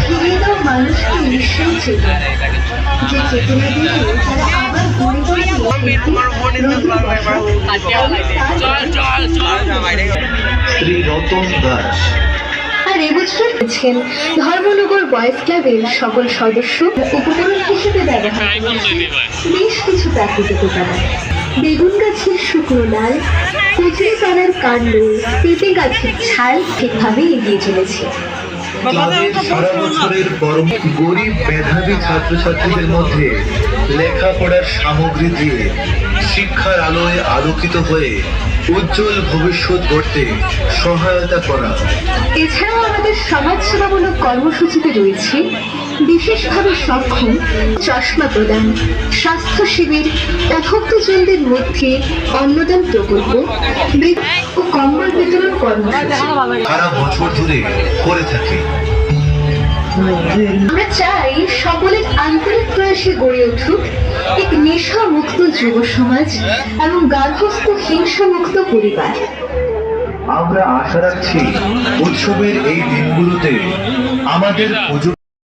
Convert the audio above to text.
ফিরিয়ে দাও মানুষকে নিশ্চয়ই চেতনা, যে চেতনা দিয়ে তারা আবার গড়ে শ্রী রতন দাস। আর এবছর হচ্ছেন ধর্মনগর বয়েজ ক্লাবের সকল সদস্য উপকরণ হিসেবে ব্যবহার করেছেন বেশ কিছু প্রাকৃতিক উপাদান। বেগুন গাছের শুকনো ডাল, কচুরি পানার কাণ্ড, পেঁপে গাছের ছাল ঠিকভাবে এগিয়ে চলেছে। ক্লাবের সারা বছরের পরম গরিব মেধাবী ছাত্রছাত্রীদের মধ্যে লেখাপড়ার সামগ্রী দিয়ে শিক্ষার আলোয় আলোকিত হয়ে উজ্জ্বল ভবিষ্যৎ গড়তে সহায়তা করা। এছাড়াও আমাদের সমাজসেবামূলক কর্মসূচিতে রয়েছে বিশেষভাবে সক্ষম চশমা প্রদান, স্বাস্থ্য শিবির, অভুক্তজনদের মধ্যে অন্নদান প্রকল্প ও কম্বল বিতরণ কর্মসূচি সারা বছর ধরে করে থাকে। আমরা চাই সকলের আন্তরিক প্রয়াসে গড়ে উঠুক এক নেশামুক্ত যুব সমাজ এবং গার্হস্থ্য হিংসামুক্ত পরিবার। আমরা আশা রাখছি উৎসবের এই দিনগুলোতে আমাদের